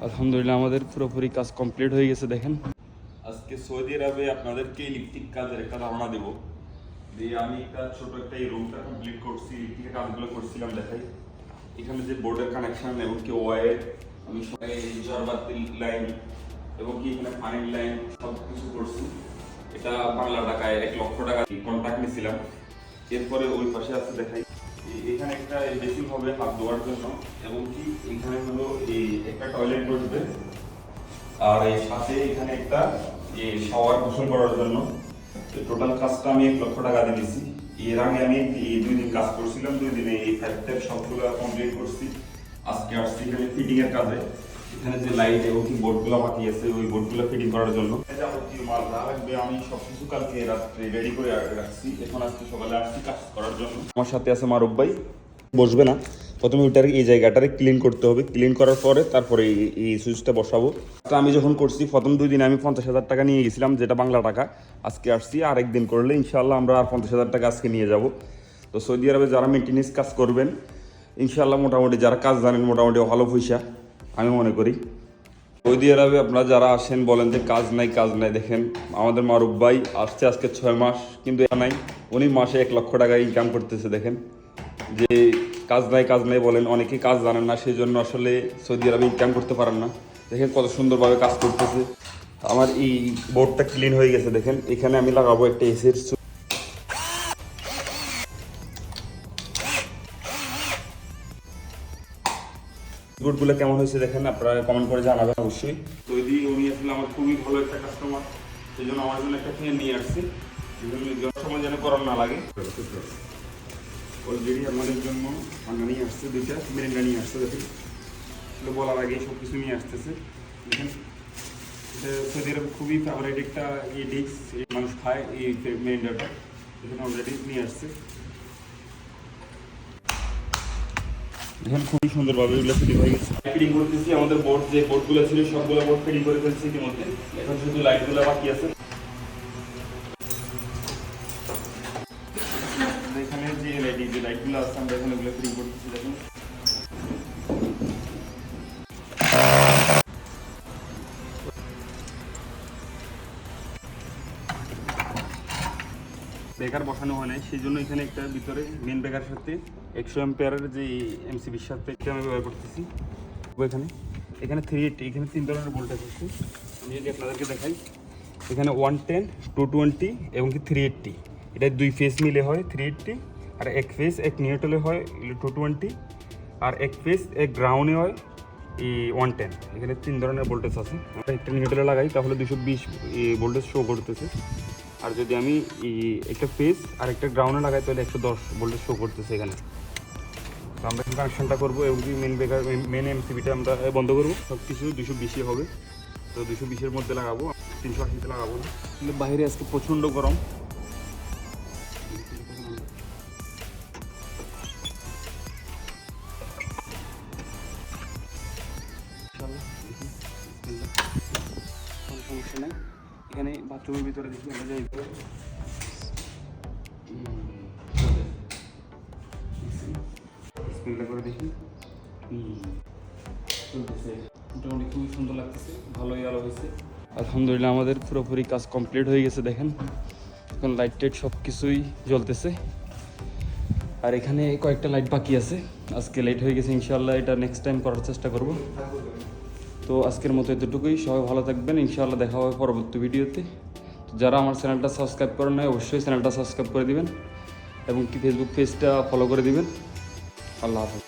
আলহামদুলিল্লাহ আমাদের পুরোপুরি কাজ কমপ্লিট হয়ে গেছে। দেখেন আজকে সৌদি আরবে আপনাদেরকে ইলেকট্রিক কাজের একটা ধারণা দেব। যে আমি একটা ছোট একটা এই রুমটা কমপ্লিট করছি, ইলেকট্রিকের কাজগুলো করছিলাম। দেখাই এখানে যে বোর্ডের কানেকশন এবং কি ওয়্যার, আমি সবাই ঝড়বাতি লাইন এবং কি এখানে পানির লাইন সব কিছু করছি। এটা বাংলা টাকায় 1,00,000 টাকা কন্ট্রাক্ট নিয়েছিলাম। এরপরে ওই পাশে আছে দেখাই, এখানে একটা বেসিন হবে হাত ধোয়ার জন্য এবং কি এখানে হলো এই একটা টয়লেট বসবে, আর এই সাথে এখানে একটা শাওয়ার গোসল করার জন্য। টোটাল কাজটা আমি 1,00,000 টাকা দিয়ে দিয়েছি। এর আগে আমি এই 2 দিন কাজ করছিলাম, 2 দিনে এই ফাইভ সবগুলো কমপ্লিট করছি। আজকে আসছি এখানে ফিটিং এর কাজে। এখানে যে লাইট এবং কি বোর্ডগুলো বাকি আছে ওই বোর্ডগুলো ফিটিং করার জন্য যাবতীয় মাল যা লাগবে আমি সবকিছু কালকে রাত্রে রেডি করে রাখছি। এখন আজকে সকালে আসছি কাজ করার জন্য। আমার সাথে আছে মারুফ ভাই। বসবে না, প্রথমে ওইটার এই জায়গাটারে ক্লিন করতে হবে। ক্লিন করার পরে তারপরে এই সুইচটা বসাবো। আমি যখন করছি প্রথম 2 দিনে আমি 50,000 টাকা নিয়ে গেছিলাম, যেটা বাংলা টাকা। আজকে আসছি আর একদিন করলে ইনশাল্লাহ আমরা আর 50,000 টাকা আজকে নিয়ে যাব। তো সৌদি আরবে যারা মেনটেন্যান্স কাজ করবেন ইনশাল্লাহ মোটামুটি যারা কাজ জানেন মোটামুটি ভালো পয়সা আমি মনে করি। সৌদি আরবে আপনারা যারা আসেন বলেন যে কাজ নাই কাজ নাই, দেখেন আমাদের মারুফ ভাই আসছে আজকে 6 মাস, কিন্তু নাই উনি মাসে 1,00,000 টাকা ইনকাম করতেছে। দেখেন যে কাজ নাই বলেন, অনেকে কাজ জানেন না, সেই জন্য আসলে সৌদি আরবে ইনকাম করতে পারেন না। দেখেন কত সুন্দরভাবে কাজ করতেছে। আমার এই বোর্ডটা ক্লিন হয়ে গেছে। দেখেন এখানে আমি লাগাবো একটা এসির বোর্ডগুলো কেমন হয়েছে দেখেন, আপনারা কমেন্ট করে জানাবেন অবশ্যই। সৌদি উনি আসলে আমার খুবই ভালো একটা কাস্টমার, সেই জন্য আমার জন্য একটা ফ্যান নিয়ে আসছি, সময় যেন গরম না লাগে। অলরেডি আমাদের জন্য ঠান্ডা নিয়ে আসছে, 2টা মিরিন্ডা নিয়ে আসছে। দেখেন বলার আগে সব কিছু নিয়ে আসতেছে। দেখেন এটা সৌদি আরব খুবই ফেভারিট একটা ডিশ, মানুষ খায় এই মিরিন্ডাটা। এখানে অলরেডি নিয়ে আসছে। দেখেন খুবই সুন্দরভাবে এগুলো ফিটিং হয়ে গেছে। ফিটিং করতেছি আমাদের বোর্ড, যে বোর্ডগুলো ছিল সবগুলো বোর্ড ফিটিং করে ফেলছি ইতিমধ্যে। এখন শুধু লাইটগুলো বাকি আছে। এখানে যে লাইটগুলো আছে আমরা এখানে এগুলো ফিটিং করতেছি। দেখুন ব্রেকার বসানো হয় নাই, সেই জন্য এখানে একটা ভিতরে মেন ব্রেকারের সাথে 100 অ্যাম্পিয়ারের যে এমসিবির সাথে আমি ব্যবহার করতেছি। এখানে 380, এখানে 3 ধরনের ভোল্টেজ আছে। আমি যদি আপনাদেরকে দেখাই, এখানে 110, 220 এবং কি 380। এটা 2 ফেজ মিলে হয় 380, আর 1 ফেজ 1 নিউট্রালে হয় 220, আর 1 ফেজ 1 গ্রাউন্ডে হয় 110। এখানে 3 ধরনের ভোল্টেজ আছে। আমরা একটা নিউট্রালে লাগাই তাহলে 220 ভোল্টেজ শো করতেছে, আর যদি আমি একটা ফেজ আর একটা গ্রাউন্ডে লাগাই তাহলে 110 ভোল্টেজ শো করতেছে এখানে। তো আমরা এখন কানেকশনটা করবো এবং কি মেন এমসিবিটা আমরা বন্ধ করবো। সব কিছু 220 হবে, তো 220-এর মধ্যে লাগাবো, 380-তে লাগাবো না। কিন্তু বাইরে আজকে প্রচণ্ড গরম। কোনো সমস্যা নেই। এখানে বাথরুমের ভিতরে দেখি আমরা যাই করে দেখি চলতেছে, মোটামুটি খুবই সুন্দর লাগতেছে, ভালোই আলো হয়েছে। আলহামদুলিল্লাহ আমাদের পুরোপুরি কাজ কমপ্লিট হয়ে গেছে। দেখেন এখন লাইট টাইট সব কিছুই জ্বলতেছে, আর এখানে কয়েকটা লাইট বাকি আছে। আজকে লেট হয়ে গেছে, ইনশাআল্লাহ এটা নেক্সট টাইম করার চেষ্টা করব। তো আজকের মতো এতটুকুই, সবাই ভালো থাকবেন, ইনশাআল্লাহ দেখা হবে পরবর্তী ভিডিওতে। তো যারা আমার চ্যানেলটা সাবস্ক্রাইব করেন নাই অবশ্যই চ্যানেলটা সাবস্ক্রাইব করে দিবেন এবং কি ফেসবুক পেজটা ফলো করে দিবেন। আল্লাহ হাফেজ।